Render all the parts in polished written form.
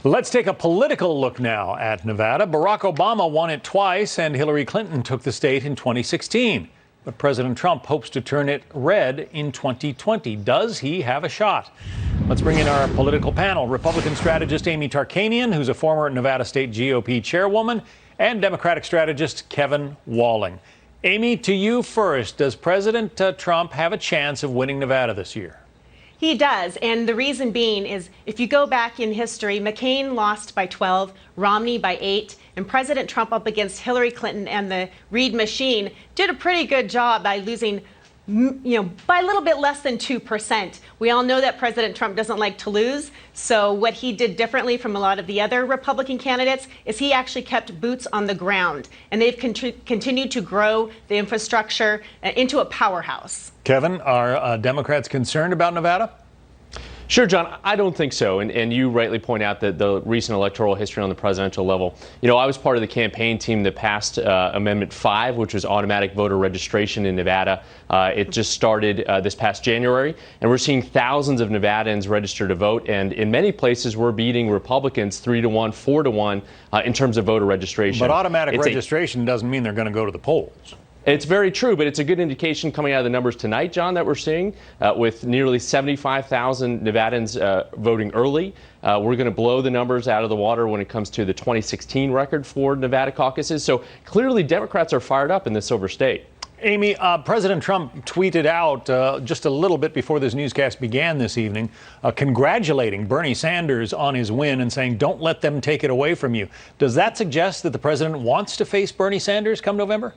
Let's take a political look now at Nevada. Barack Obama won it twice, and Hillary Clinton took the state in 2016. But President Trump hopes to turn it red in 2020. Does he have a shot? Let's bring in our political panel. Republican strategist Amy Tarkanian, who's a former Nevada State GOP chairwoman, and Democratic strategist Kevin Walling. Amy, to you first. Does President Trump have a chance of winning Nevada this year? He does, and the reason being is if you go back in history, McCain lost by 12, Romney by 8, and President Trump up against Hillary Clinton and the Reid machine did a pretty good job by losing, by a little bit less than 2%. We all know that President Trump doesn't like to lose, so what he did differently from a lot of the other Republican candidates is he actually kept boots on the ground, and they've continued to grow the infrastructure into a powerhouse. Kevin, are Democrats concerned about Nevada? Sure, John. I don't think so. And you rightly point out that the recent electoral history on the presidential level. I was part of the campaign team that passed Amendment 5, which was automatic voter registration in Nevada. It just started this past January, and we're seeing thousands of Nevadans register to vote. And in many places, we're beating Republicans 3-1, 4-1 in terms of voter registration. But automatic registration doesn't mean they're going to go to the polls. It's very true, but it's a good indication coming out of the numbers tonight, John, that we're seeing with nearly 75,000 Nevadans voting early. We're going to blow the numbers out of the water when it comes to the 2016 record for Nevada caucuses. So clearly Democrats are fired up in the Silver State. Amy, President Trump tweeted out just a little bit before this newscast began this evening, congratulating Bernie Sanders on his win and saying, don't let them take it away from you. Does that suggest that the president wants to face Bernie Sanders come November?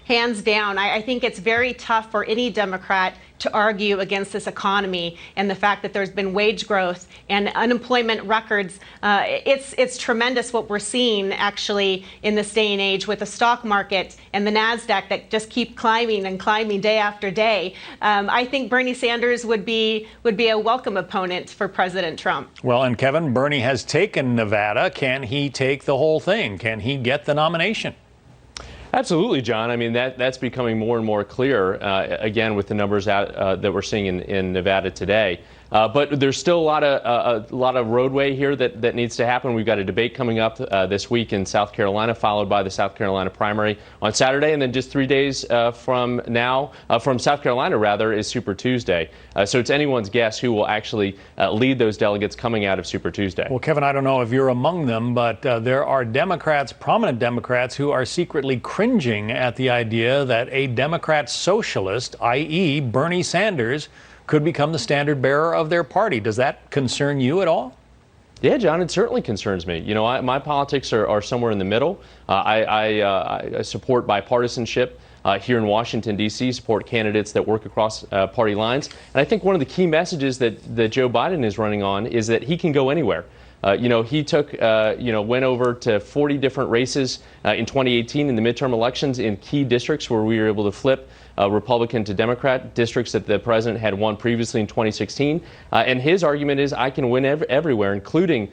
Hands down. I think it's very tough for any Democrat to argue against this economy and the fact that there's been wage growth and unemployment records. It's tremendous what we're seeing actually in this day and age with the stock market and the NASDAQ that just keep climbing and climbing day after day. I think Bernie Sanders would be a welcome opponent for President Trump. Well, and Kevin, Bernie has taken Nevada. Can he take the whole thing? Can he get the nomination? Absolutely, John. I mean, that's becoming more and more clear, again, with the numbers out that we're seeing in Nevada today. But there's still a lot of roadway here that needs to happen. We've got a debate coming up this week in South Carolina, followed by the South Carolina primary on Saturday. And then just 3 days from now, from South Carolina, rather, is Super Tuesday. So it's anyone's guess who will actually lead those delegates coming out of Super Tuesday. Well, Kevin, I don't know if you're among them, but there are Democrats, prominent Democrats, who are secretly cringing at the idea that a Democrat socialist, i.e. Bernie Sanders, could become the standard bearer of their party. Does that concern you at all? Yeah, John, it certainly concerns me. My politics are somewhere in the middle. I support bipartisanship here in Washington, D.C., support candidates that work across party lines. And I think one of the key messages that Joe Biden is running on is that he can go anywhere. He went over to 40 different races in 2018 in the midterm elections in key districts where we were able to flip Republican to Democrat, districts that the president had won previously in 2016. And his argument is I can win everywhere, including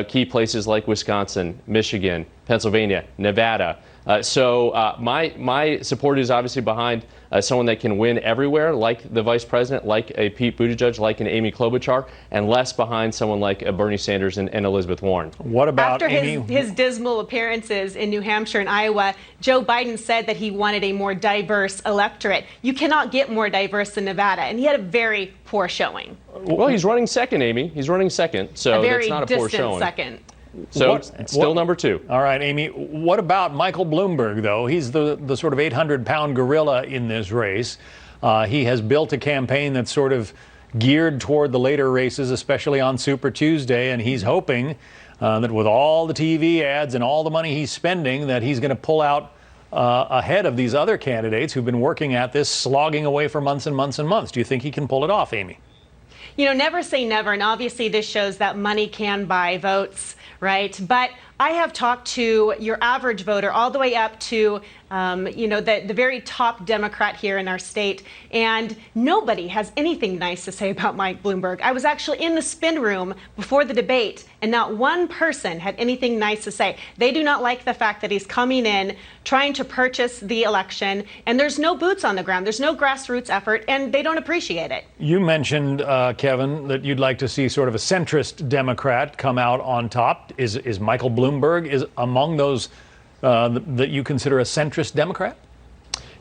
key places like Wisconsin, Michigan, Pennsylvania, Nevada. So my support is obviously behind someone that can win everywhere, like the vice president, like a Pete Buttigieg, like an Amy Klobuchar, and less behind someone like a Bernie Sanders and Elizabeth Warren. What about After Amy? his dismal appearances in New Hampshire and Iowa, Joe Biden said that he wanted a more diverse electorate. You cannot get more diverse than Nevada, and he had a very poor showing. Well, he's running second, Amy. He's running second, so that's not a poor showing. Second. So it's still number 2. All right, Amy. What about Michael Bloomberg, though? He's the sort of 800-pound gorilla in this race. He has built a campaign that's sort of geared toward the later races, especially on Super Tuesday, and he's hoping that with all the TV ads and all the money he's spending, that he's going to pull out ahead of these other candidates who've been working at this, slogging away for months and months and months. Do you think he can pull it off, Amy? Never say never, and obviously this shows that money can buy votes, right? But I have talked to your average voter all the way up to the very top Democrat here in our state, and nobody has anything nice to say about Mike Bloomberg. I was actually in the spin room before the debate, and not one person had anything nice to say. They do not like the fact that he's coming in, trying to purchase the election, and there's no boots on the ground. There's no grassroots effort, and they don't appreciate it. You mentioned, Kevin, that you'd like to see sort of a centrist Democrat come out on top. Is Michael Bloomberg among those that you consider a centrist Democrat?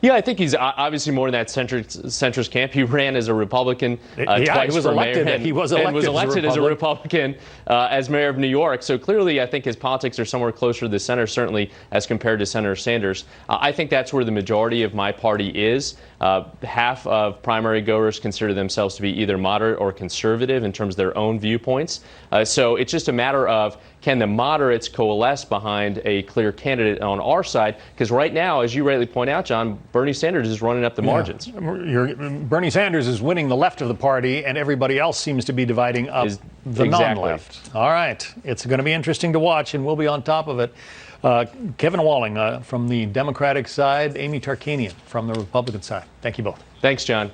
Yeah, I think he's obviously more in that centrist camp. He ran as a Republican twice for mayor and was elected as a Republican as mayor of New York. So clearly, I think his politics are somewhere closer to the center, certainly as compared to Senator Sanders. I think that's where the majority of my party is. Half of primary goers consider themselves to be either moderate or conservative in terms of their own viewpoints. So it's just a matter of, can the moderates coalesce behind a clear candidate on our side? Because right now, as you rightly point out, John, Bernie Sanders is running up the margins. Bernie Sanders is winning the left of the party, and everybody else seems to be dividing up the non-left. All right. It's going to be interesting to watch, and we'll be on top of it. Kevin Walling from the Democratic side, Amy Tarkanian from the Republican side. Thank you both. Thanks, John.